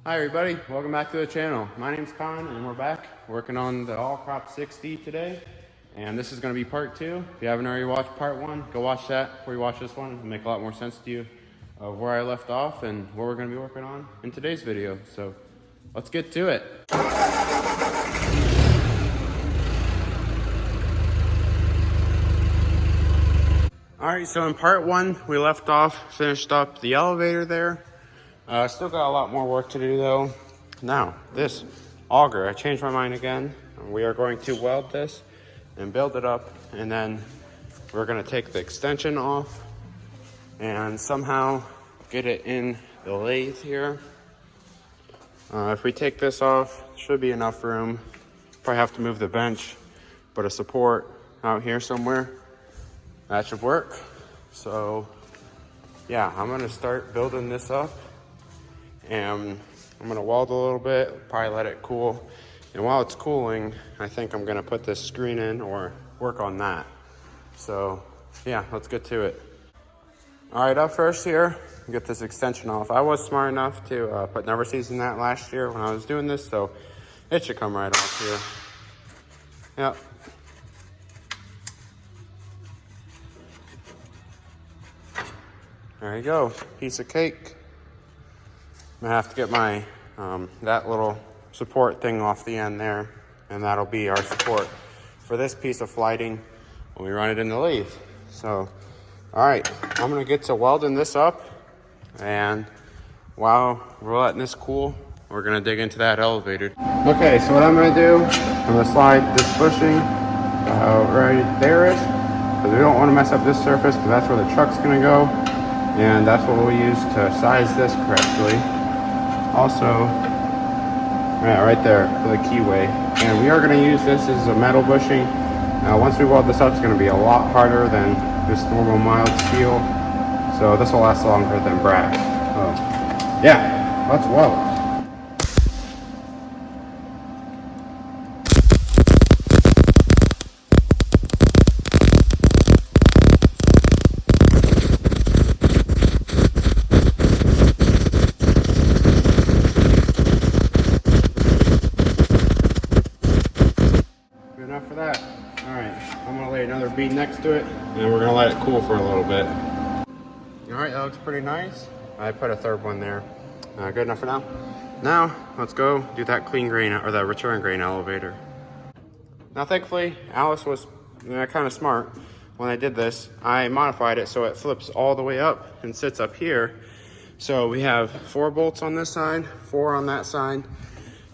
Hi everybody, welcome back to the channel. My name's Con and we're back working on the All Crop 6D today. And this is going to be part 2. If you haven't already watched part 1, go watch that before you watch this one. It'll make a lot more sense to you of where I left off and what we're going to be working on in today's video. So let's get to it. Alright, so in part 1 we left off, finished up the elevator there. Still got a lot more work to do though. Now, this auger, I changed my mind again. We are going to weld this and build it up, and then we're gonna take the extension off and somehow get it in the lathe here. If we take this off, should be enough room. Probably have to move the bench, but a support out here somewhere. That should work. So yeah, I'm gonna start building this up. And I'm gonna weld a little bit, probably let it cool. And while it's cooling, I think I'm gonna put this screen in or work on that. So yeah, let's get to it. All right, up first here, get this extension off. I was smart enough to put number seeds in that last year when I was doing this, so it should come right off here. Yep. There you go, piece of cake. I'm gonna have to get my, that little support thing off the end there, and that'll be our support for this piece of flighting when we run it in the lathe. So, all right, I'm gonna get to welding this up, and while we're letting this cool, we're gonna dig into that elevator. Okay, so what I'm gonna do, I'm gonna slide this bushing right there-ish, because we don't wanna mess up this surface, because that's where the truck's gonna go, and that's what we'll use to size this correctly. Also, yeah, right there for the keyway. And we are going to use this as a metal bushing. Now, once we weld this up, it's going to be a lot harder than this normal mild steel. So this will last longer than brass. So, yeah, let's weld. Enough for that. All right, I'm gonna lay another bead next to it, and we're gonna let it cool for a little bit. All right, that looks pretty nice. I put a third one there. Good enough for now. Now, let's go do that clean grain, or the return grain elevator. Now, thankfully, Alice was kind of smart. When I did this, I modified it so it flips all the way up and sits up here. So we have 4 bolts on this side, 4 on that side.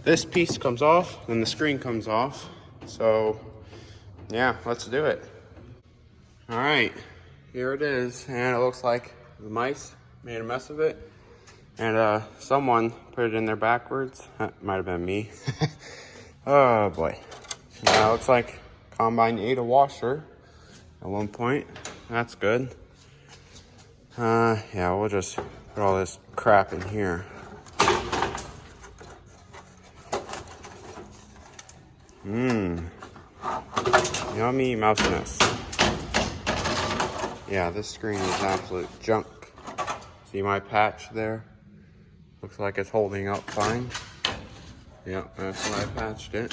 This piece comes off, then the screen comes off. So yeah, let's do it. All right, here it is, and it looks like the mice made a mess of it, and someone put it in there backwards. That might have been me. Oh boy. Now it looks like Combine ate a washer at one point. That's good. Yeah, we'll just put all this crap in here. Yummy mousiness. Yeah, this screen is absolute junk. See my patch there? Looks like it's holding up fine. Yep, that's why I patched it.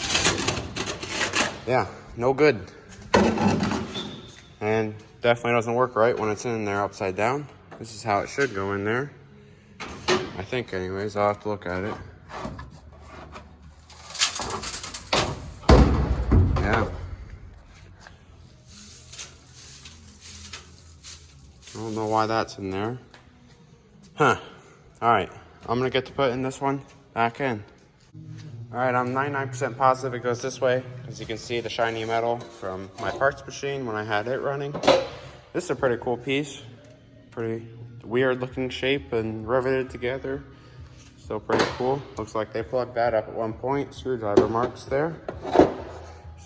Yeah, no good. And definitely doesn't work right when it's in there upside down. This is how it should go in there. I think anyways, I'll have to look at it. Yeah. I don't know why that's in there. Huh. Alright, I'm gonna get to putting this one back in. Alright, I'm 99% positive it goes this way. As you can see, the shiny metal from my parts machine when I had it running. This is a pretty cool piece. Pretty weird looking shape and riveted together. Still pretty cool. Looks like they plugged that up at one point. Screwdriver marks there.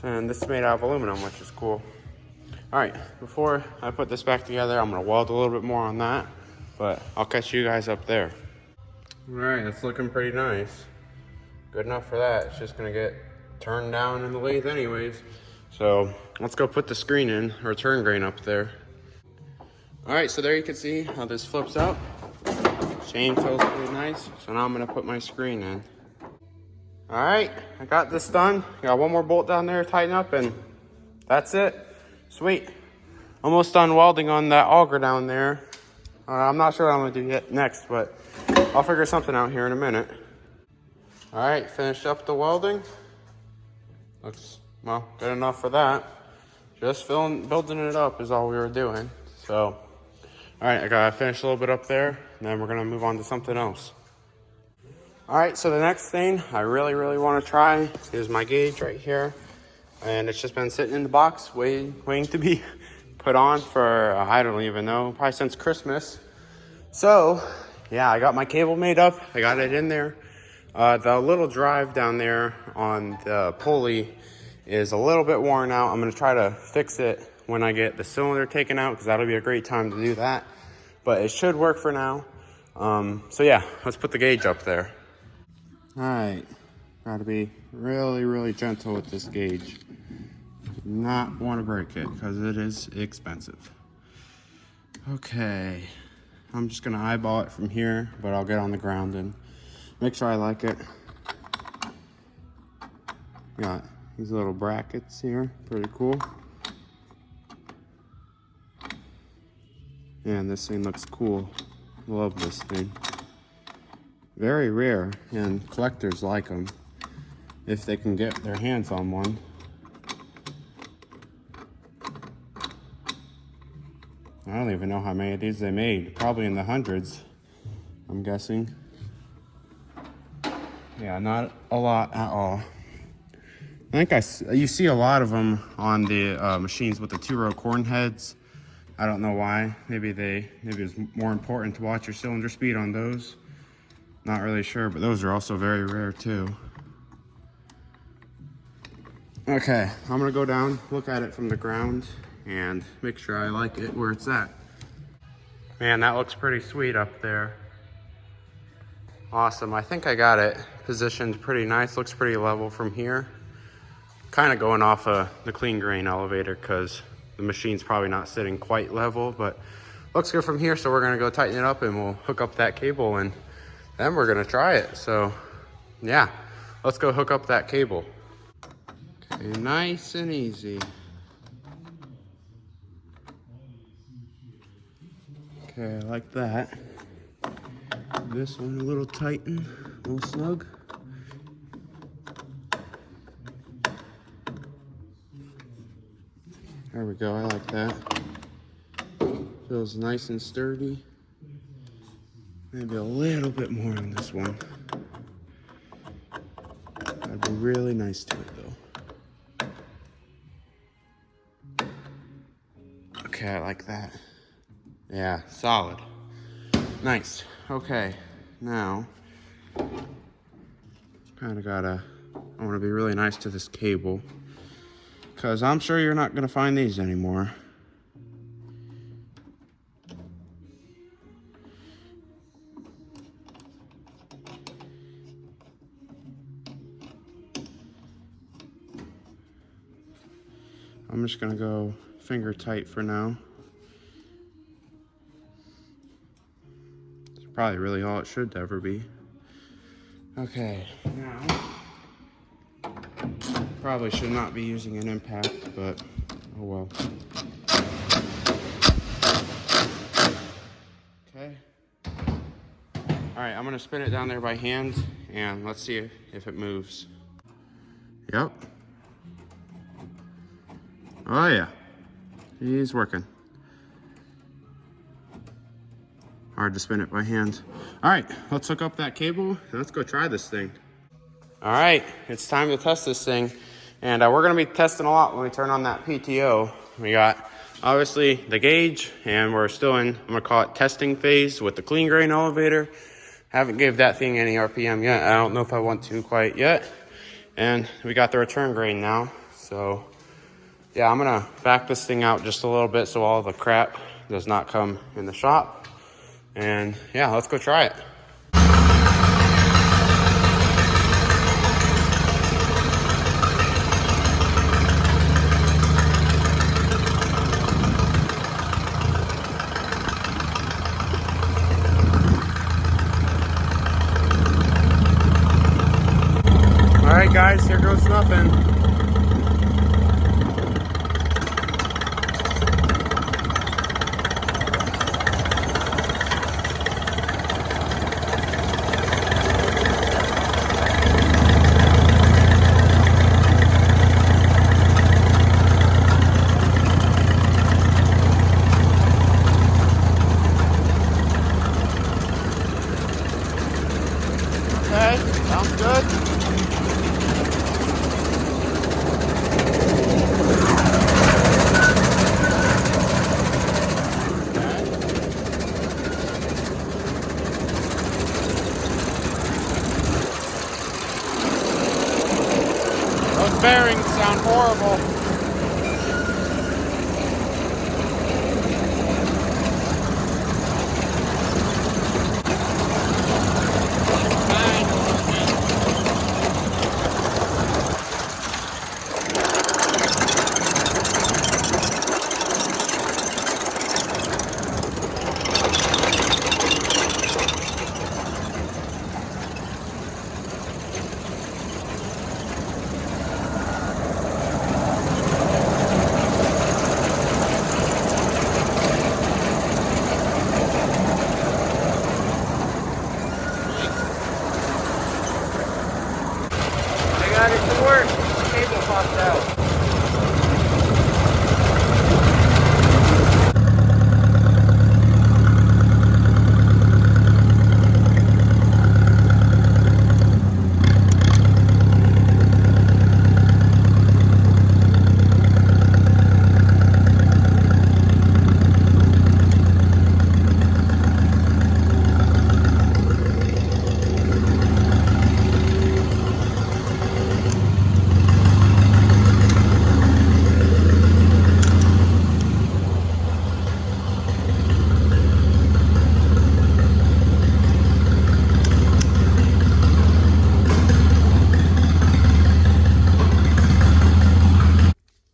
And this is made out of aluminum, which is cool. All right, before I put this back together, I'm gonna weld a little bit more on that, but I'll catch you guys up there. All right, it's looking pretty nice. Good enough for that. It's just gonna get turned down in the lathe anyways. So let's go put the screen in, return grain up there. All right, so there you can see how this flips out. Chain feels pretty nice. So now I'm gonna put my screen in. All right, I got this done. Got one more bolt down there to tighten up, and that's it. Sweet. Almost done welding on that auger down there. I'm not sure what I'm gonna do yet next, but I'll figure something out here in a minute. All right, finished up the welding. Looks, well, good enough for that. Just building it up is all we were doing. So, all right, I gotta finish a little bit up there, and then we're gonna move on to something else. All right, so the next thing I really want to try is my gauge right here. And it's just been sitting in the box waiting to be put on for, I don't even know, probably since Christmas. So, yeah, I got my cable made up. I got it in there. The little drive down there on the pulley is a little bit worn out. I'm going to try to fix it when I get the cylinder taken out, because that'll be a great time to do that. But it should work for now. So yeah, let's put the gauge up there. All right, got to be really gentle with this gauge. Do not want to break it because it is expensive. Okay, I'm just gonna eyeball it from here, but I'll get on the ground and make sure I like it. Got these little brackets here, pretty cool. And this thing looks cool. Love this thing. Very rare, and collectors like them if they can get their hands on one. I don't even know how many of these they made. Probably in the hundreds, I'm guessing. Yeah, not a lot at all. I think you see a lot of them on the machines with the 2-row corn heads. I don't know why. Maybe it's more important to watch your cylinder speed on those. Not really sure, but those are also very rare too. Okay, I'm gonna go down, look at it from the ground, and make sure I like it where it's at. Man, that looks pretty sweet up there. Awesome, I think I got it positioned pretty nice. Looks pretty level from here. Kind of going off of the clean grain elevator because the machine's probably not sitting quite level, but looks good from here. So we're gonna go tighten it up and we'll hook up that cable and then we're gonna try it. So yeah, let's go hook up that cable. Okay, nice and easy. Okay, I like that. This one a little tighten, a little snug. There we go, I like that. Feels nice and sturdy. Maybe a little bit more on this one. That'd be really nice to it though. Okay, I like that. Yeah, solid. Nice. Okay, now, I wanna be really nice to this cable, because I'm sure you're not gonna find these anymore. I'm just gonna go finger tight for now. It's probably really all it should ever be. Okay, now, probably should not be using an impact, but oh well. Okay. All right, I'm gonna spin it down there by hand and let's see if it moves. Yep. Oh yeah, he's working. Hard to spin it by hand. All right, let's hook up that cable and let's go try this thing. All right, it's time to test this thing. And we're gonna be testing a lot when we turn on that PTO. We got obviously the gauge, and we're still in, I'm gonna call it testing phase with the clean grain elevator. Haven't gave that thing any RPM yet. I don't know if I want to quite yet. And we got the return grain now, so yeah, I'm gonna back this thing out just a little bit so all the crap does not come in the shop. And yeah, let's go try it. right, guys, here goes nothing. Okay, sounds good. Those bearings sound horrible. I got it to work. The cable popped out.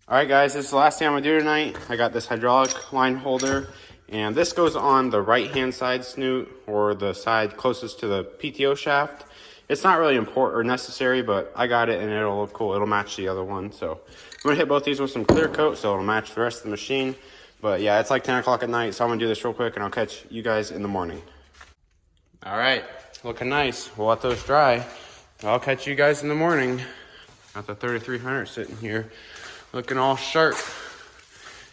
All right, guys, this is the last thing I'm gonna do tonight. I got this hydraulic line holder, and this goes on the right-hand side snoot, or the side closest to the PTO shaft. It's not really important or necessary, but I got it and it'll look cool. It'll match the other one. So I'm gonna hit both these with some clear coat so it'll match the rest of the machine. But yeah, it's like 10 o'clock at night, so I'm gonna do this real quick and I'll catch you guys in the morning. All right, looking nice. We'll let those dry. I'll catch you guys in the morning. Got the 3300 sitting here, looking all sharp.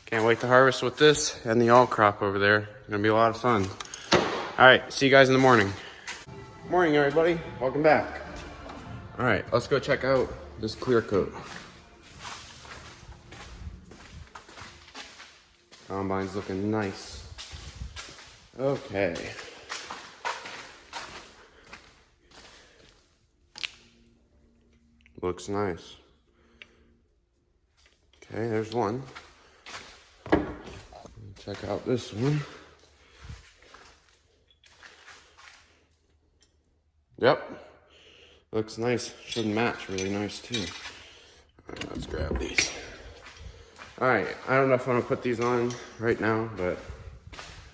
Can't wait to harvest with this and the all crop over there. Gonna be a lot of fun. All right, see you guys in the morning. Morning, everybody. Welcome back. All right, let's go check out this clear coat. Combine's looking nice. Okay. Looks nice. Okay, there's one. Check out this one. Yep. Looks nice. Should match really nice too. All right, let's grab these. All right, I don't know if I'm gonna put these on right now, but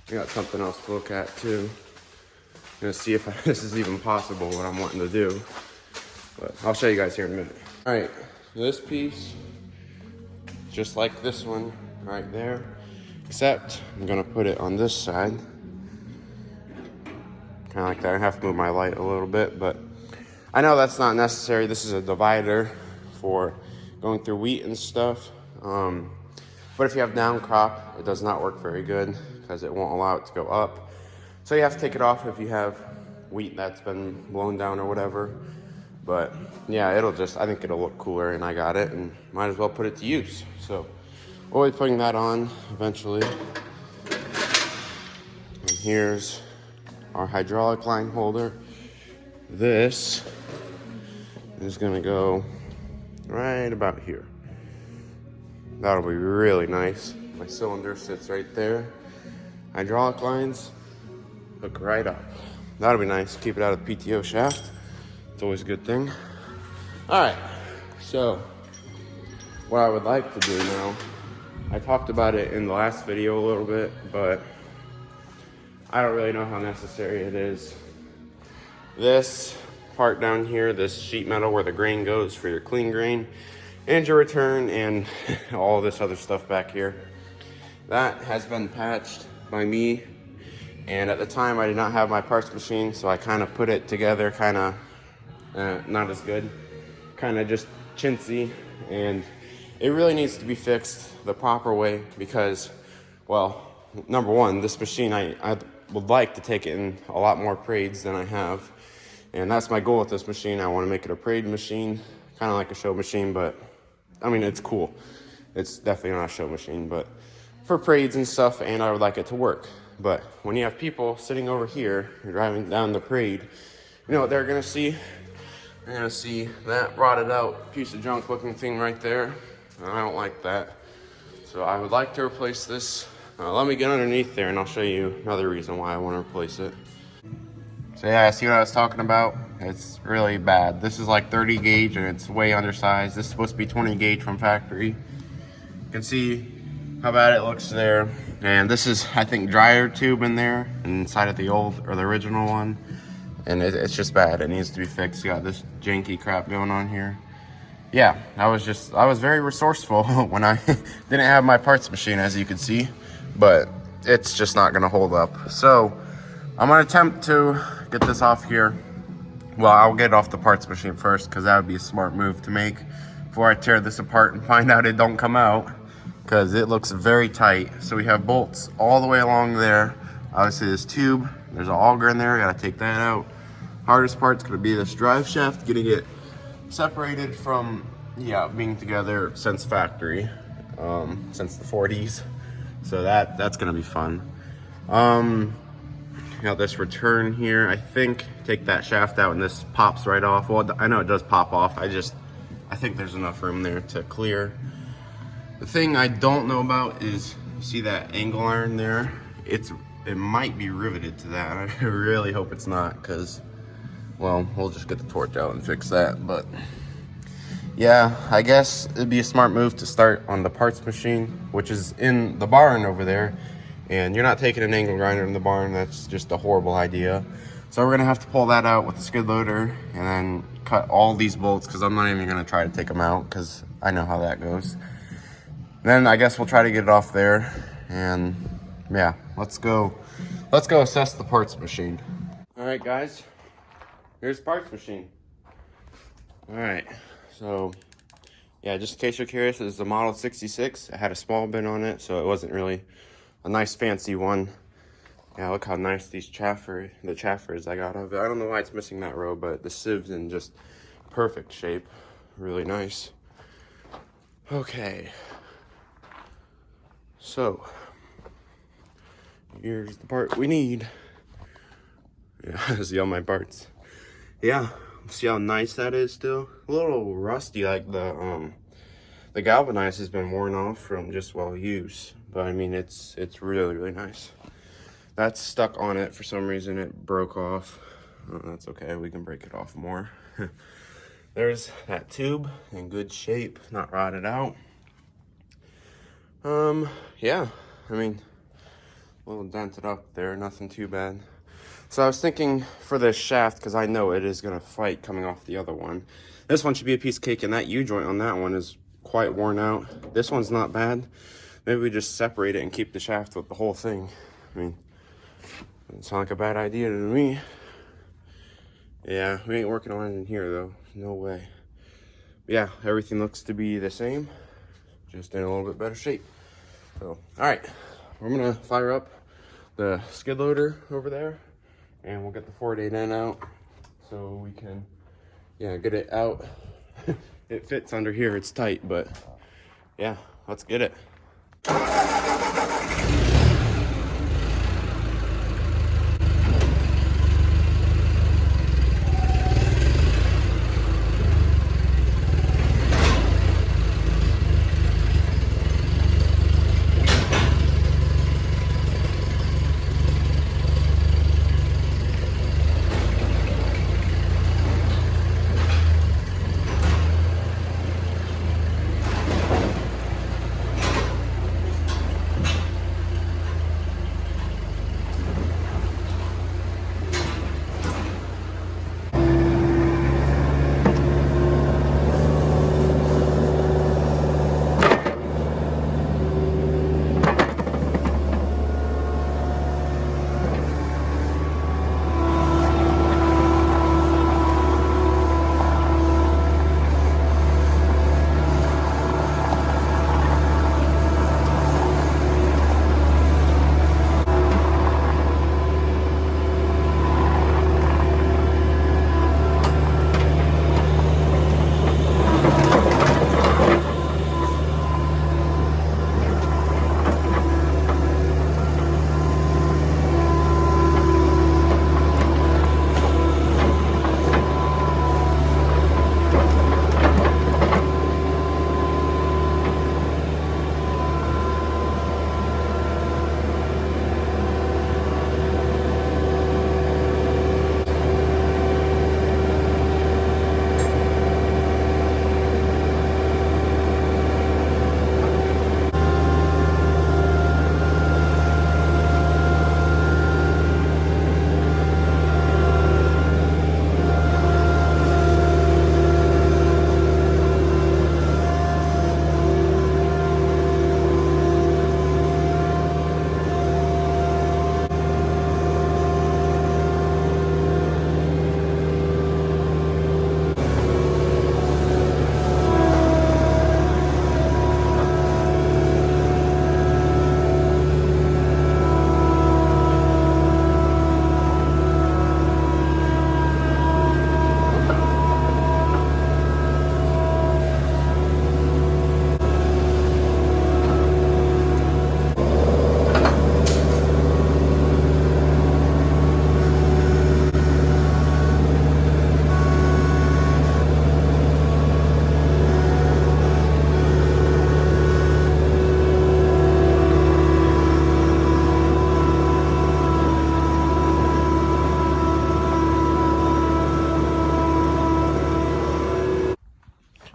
I got something else to look at too. I'm gonna see if this is even possible, what I'm wanting to do. But I'll show you guys here in a minute. All right, this piece, just like this one right there, except I'm gonna put it on this side. Kind of like that. I have to move my light a little bit, but I know that's not necessary. This is a divider for going through wheat and stuff. But if you have down crop, it does not work very good because it won't allow it to go up. So you have to take it off if you have wheat that's been blown down or whatever. But yeah, I think it'll look cooler, and I got it and might as well put it to use. So we'll be putting that on eventually. And here's our hydraulic line holder. This is gonna go right about here. That'll be really nice. My cylinder sits right there. Hydraulic lines hook right up. That'll be nice. Keep it out of the PTO shaft. It's always a good thing. All right, so what I would like to do now, I talked about it in the last video a little bit, but I don't really know how necessary it is. This part down here, this sheet metal where the grain goes for your clean grain and your return, and all this other stuff back here. That has been patched by me, and at the time I did not have my parts machine, so I kind of put it together kind of not as good, kind of just chintzy, and it really needs to be fixed the proper way because, well, number one, this machine, I would like to take it in a lot more parades than I have, and that's my goal with this machine. I want to make it a parade machine, kind of like a show machine, but I mean, it's cool. It's definitely not a show machine, but for parades and stuff, and I would like it to work. But when you have people sitting over here driving down the parade, you know what they're gonna see? They're gonna see that rotted out piece of junk looking thing right there. And I don't like that. So I would like to replace this. Let me get underneath there and I'll show you another reason why I want to replace it. So yeah, see what I was talking about? It's really bad. This is like 30 gauge and it's way undersized. This is supposed to be 20 gauge from factory. You can see how bad it looks there. And this is, I think, dryer tube in there inside of the old or the original one. And it's just bad. It needs to be fixed. You got this janky crap going on here. Yeah, I was very resourceful when I didn't have my parts machine, as you can see, but it's just not gonna hold up. So I'm gonna attempt to get this off here. Well, I'll get it off the parts machine first because that would be a smart move to make before I tear this apart and find out it don't come out, because it looks very tight. So we have bolts all the way along there. Obviously this tube, there's an auger in there, gotta take that out. Hardest part's gonna be this drive shaft, getting it separated from, yeah, being together since factory, since the 40s. So that's gonna be fun. Got this return here. I think take that shaft out and this pops right off. Well, I know it does pop off. I think there's enough room there to clear. The thing I don't know about is, you see that angle iron there? It might be riveted to that. I really hope it's not, because, well, we'll just get the torch out and fix that. But yeah, I guess it'd be a smart move to start on the parts machine, which is in the barn over there. And you're not taking an angle grinder in the barn. That's just a horrible idea. So we're gonna have to pull that out with the skid loader and then cut all these bolts, because I'm not even gonna try to take them out because I know how that goes. Then I guess we'll try to get it off there, and yeah, let's go assess the parts machine. All right, guys, here's the parts machine. All right, so yeah, just in case you're curious, this is the Model 66. It had a small bin on it, so it wasn't really a nice fancy one. Yeah, look how nice the chaffers I got of it. I don't know why it's missing that row, but the siev's in just perfect shape. Really nice. Okay. So, here's the part we need. Yeah, see all my parts. Yeah, see how nice that is still? A little rusty, like the galvanized has been worn off from just well use. But I mean, it's really, really nice. That's stuck on it for some reason. It broke off. Oh, that's okay, we can break it off more. There's that tube in good shape, not rotted out. Yeah, I mean, a little dented up there, nothing too bad. So I was thinking for this shaft, because I know it is gonna fight coming off the other one. This one should be a piece of cake, and that U-joint on that one is quite worn out. This one's not bad. Maybe we just separate it and keep the shaft with the whole thing. I mean, doesn't sound like a bad idea to me. Yeah, we ain't working on it in here though, no way. But yeah, everything looks to be the same, just in a little bit better shape. So, all right, we're gonna fire up the skid loader over there, and we'll get the 4-8N out so we can, yeah, get it out. It fits under here, it's tight, but yeah, let's get it.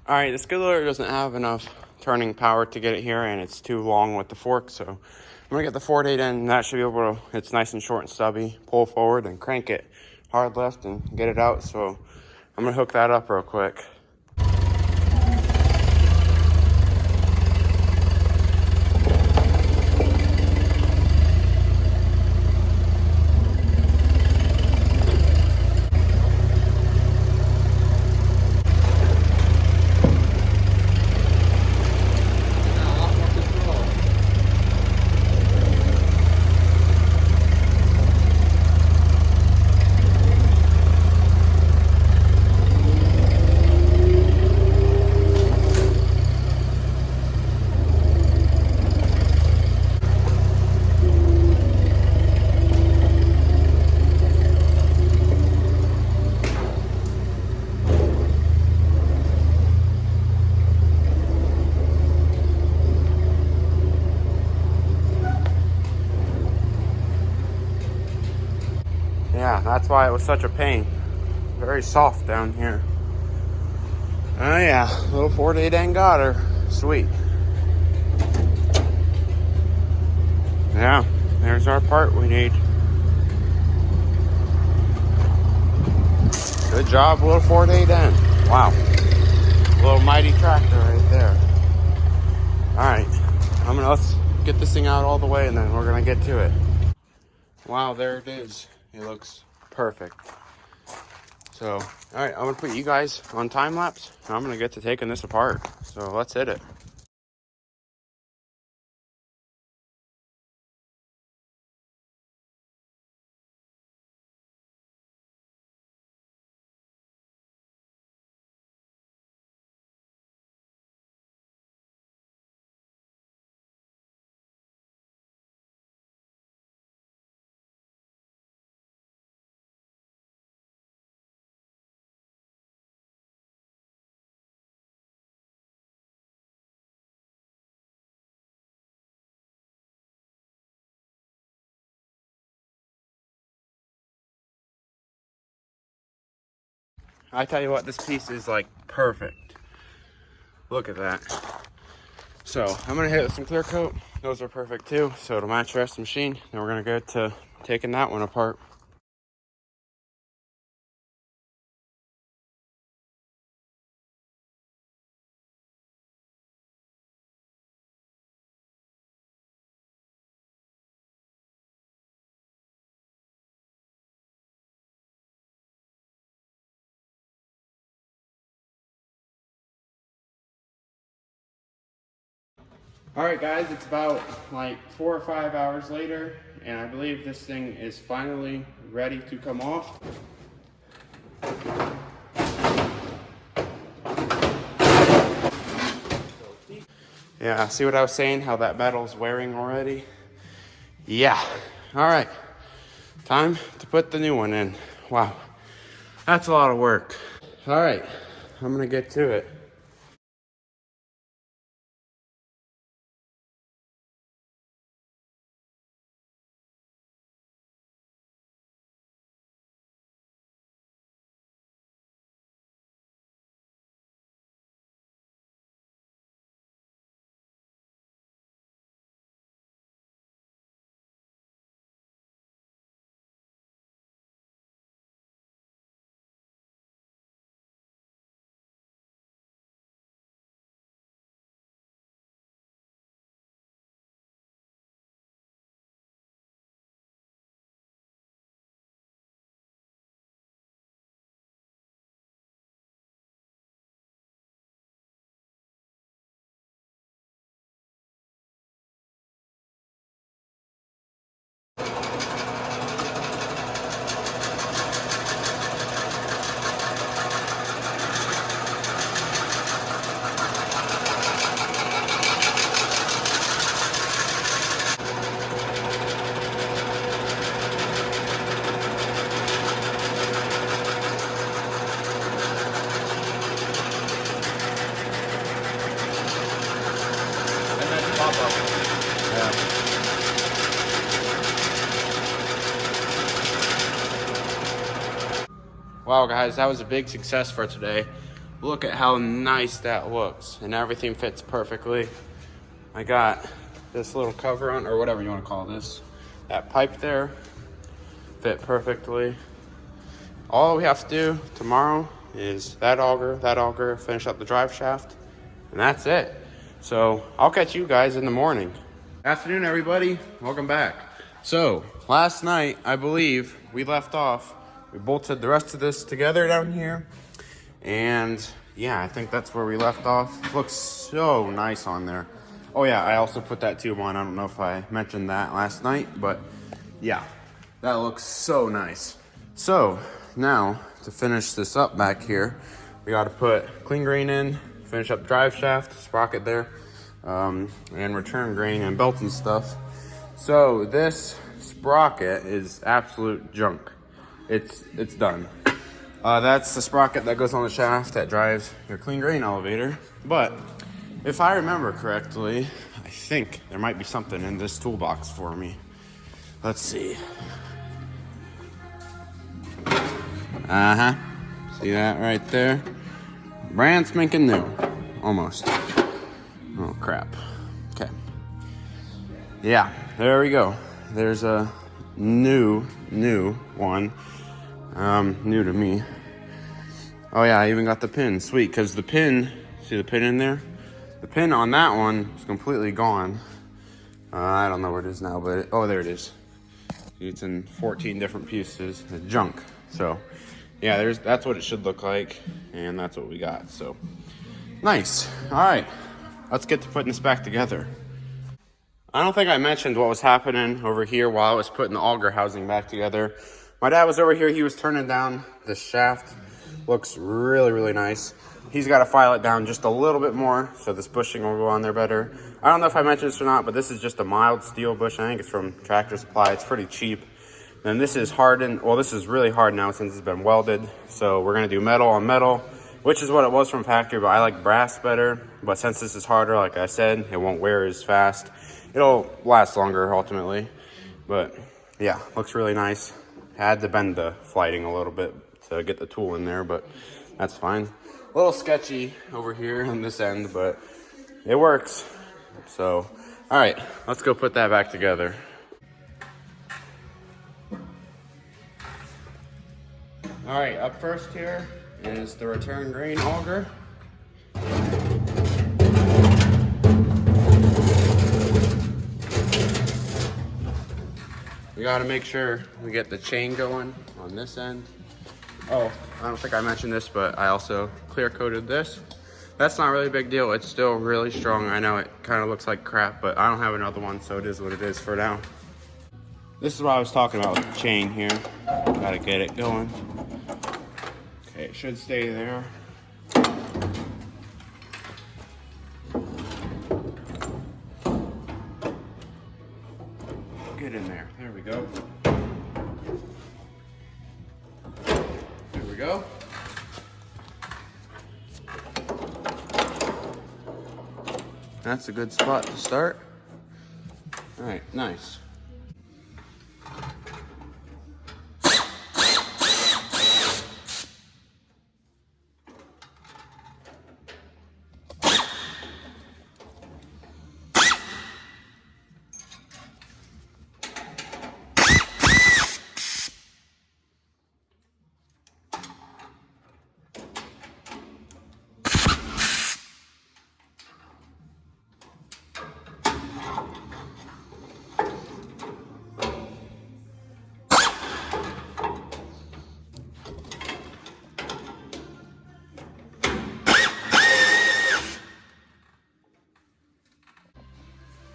All right, the skid loader doesn't have enough turning power to get it here, and it's too long with the fork, so I'm gonna get the 4-8 in. That should be able to, it's nice and short and stubby, pull forward and crank it hard left and get it out. So I'm gonna hook that up real quick. Yeah, that's why it was such a pain. Very soft down here. Oh yeah, little 4-8 ain't got her. Sweet. Yeah, there's our part we need. Good job, little 4-8 in. Wow. Little mighty tractor right there. Alright, let's get this thing out all the way and then we're gonna get to it. Wow, there it is. It looks perfect. So, alright, I'm gonna put you guys on time lapse and I'm gonna get to taking this apart. So let's hit it. I tell you what, this piece is like perfect. Look at that. So I'm gonna hit it with some clear coat. Those are perfect too. So it'll match the rest of the machine. Then we're gonna go to taking that one apart. All right, guys, it's about like 4 or 5 hours later, and I believe this thing is finally ready to come off. Yeah, see what I was saying? How that metal's wearing already? Yeah. All right, time to put the new one in. Wow, that's a lot of work. All right, I'm gonna get to it. Wow, guys, that was a big success for today. Look at how nice that looks, and everything fits perfectly. I got this little cover on, or whatever you want to call this. That pipe there fit perfectly. All we have to do tomorrow is that auger, finish up the drive shaft, and that's it. So I'll catch you guys in the morning. Afternoon, everybody. Welcome back. So last night, I believe we left off. We bolted the rest of this together down here. And yeah, I think that's where we left off. Looks so nice on there. Oh yeah, I also put that tube on. I don't know if I mentioned that last night, but yeah, that looks so nice. So now to finish this up back here, we got to put clean grain in, finish up drive shaft, sprocket there, and return grain and belts and stuff. So this sprocket is absolute junk. It's done. That's the sprocket that goes on the shaft that drives your clean grain elevator. But if I remember correctly, I think there might be something in this toolbox for me. Let's see. See that right there? Brand spanking new. Almost. Oh, crap. Okay. Yeah, there we go. There's a new one. New to me. Oh yeah, I even got the pin. Sweet, because the pin, see the pin in there? The pin on that one is completely gone. I don't know where it is now, but oh, there it is. It's in 14 different pieces. It's junk. So yeah, that's what it should look like, and that's what we got. So nice. All right, let's get to putting this back together. I don't think I mentioned what was happening over here while I was putting the auger housing back together. My dad was over here. He was turning down the shaft. Looks really, really nice. He's got to file it down just a little bit more so this bushing will go on there better. I don't know if I mentioned this or not, but this is just a mild steel bush. I think it's from Tractor Supply. It's pretty cheap. Then this is hardened. Well, this is really hard now since it's been welded. So we're going to do metal on metal, which is what it was from factory, but I like brass better. But since this is harder, like I said, it won't wear as fast. It'll last longer ultimately. But yeah, looks really nice. Had to bend the flighting a little bit to get the tool in there, but that's fine. A little sketchy over here on this end, but it works. So, all right, let's go put that back together. All right, up first here is the return grain auger. We gotta make sure we get the chain going on this end. Oh, I don't think I mentioned this, but I also clear coated this. That's not really a big deal. It's still really strong. I know it kind of looks like crap, but I don't have another one, so it is what it is for now. This is what I was talking about with the chain here. Gotta get it going. Okay, it should stay there. Get in there. There we go. There we go. That's a good spot to start. All right, nice.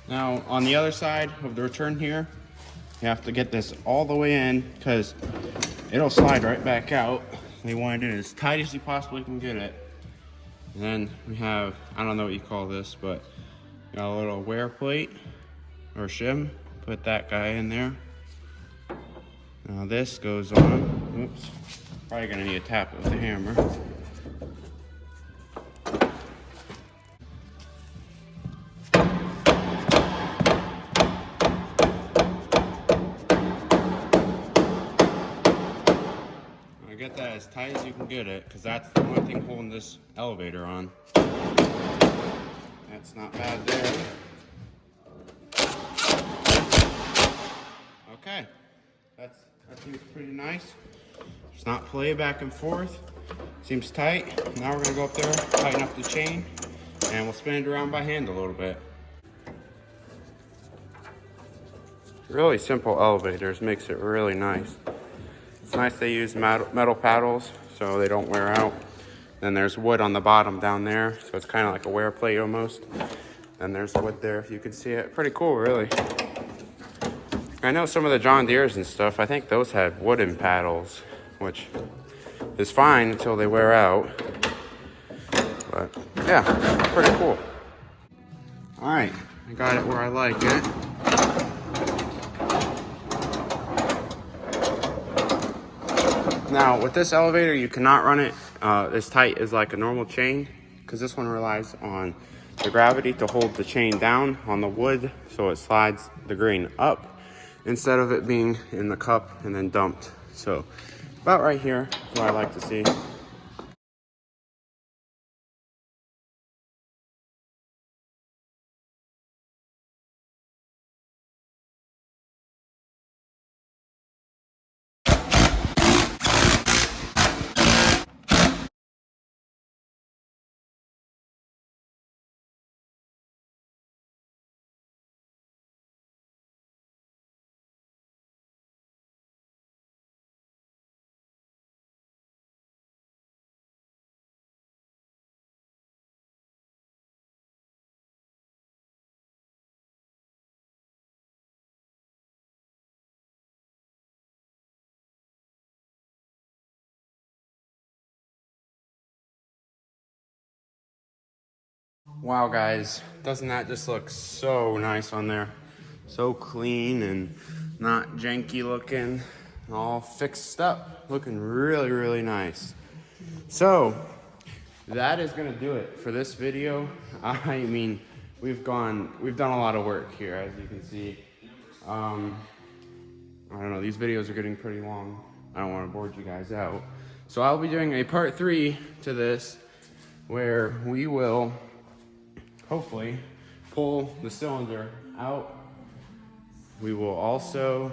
Now, on the other side of the return here, you have to get this all the way in because it'll slide right back out. We want it in as tight as you possibly can get it. And then we have, I don't know what you call this, but got a little wear plate or shim. Put that guy in there. Now this goes on. Oops. Probably gonna need a tap with the hammer. Get that as tight as you can get it, because that's the only thing holding this elevator on. That's not bad there. Okay, that seems pretty nice. It's not play back and forth. Seems tight. Now we're gonna go up there, tighten up the chain, and we'll spin it around by hand a little bit. Really simple elevators makes it really nice. It's nice they use metal paddles so they don't wear out. Then there's wood on the bottom down there, so it's kind of like a wear plate almost. And there's wood there if you can see it. Pretty cool, really. I know some of the John Deeres and stuff, I think those had wooden paddles, which is fine until they wear out. But yeah, pretty cool. All right, I got it where I like it. Now with this elevator, you cannot run it as tight as like a normal chain, because this one relies on the gravity to hold the chain down on the wood so it slides the grain up instead of it being in the cup and then dumped. So about right here is what I like to see. Wow guys, doesn't that just look so nice on there? So clean and not janky looking, all fixed up, looking really, really nice. So that is gonna do it for this video. I mean, we've done a lot of work here, as you can see. I don't know, these videos are getting pretty long. I don't wanna bore you guys out. So I'll be doing a part 3 to this, where we will hopefully pull the cylinder out. We will also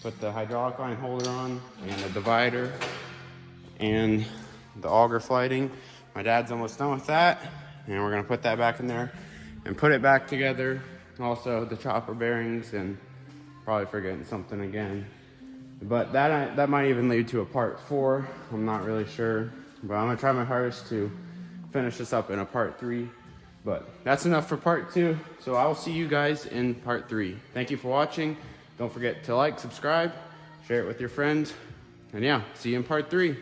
put the hydraulic line holder on, and the divider, and the auger flighting. My dad's almost done with that, and we're gonna put that back in there and put it back together. Also the chopper bearings, and probably forgetting something again. But that might even lead to a part 4. I'm not really sure, but I'm gonna try my hardest to finish this up in a part 3. But that's enough for part 2. So I will see you guys in part 3. Thank you for watching. Don't forget to like, subscribe, share it with your friends. And yeah, see you in part 3.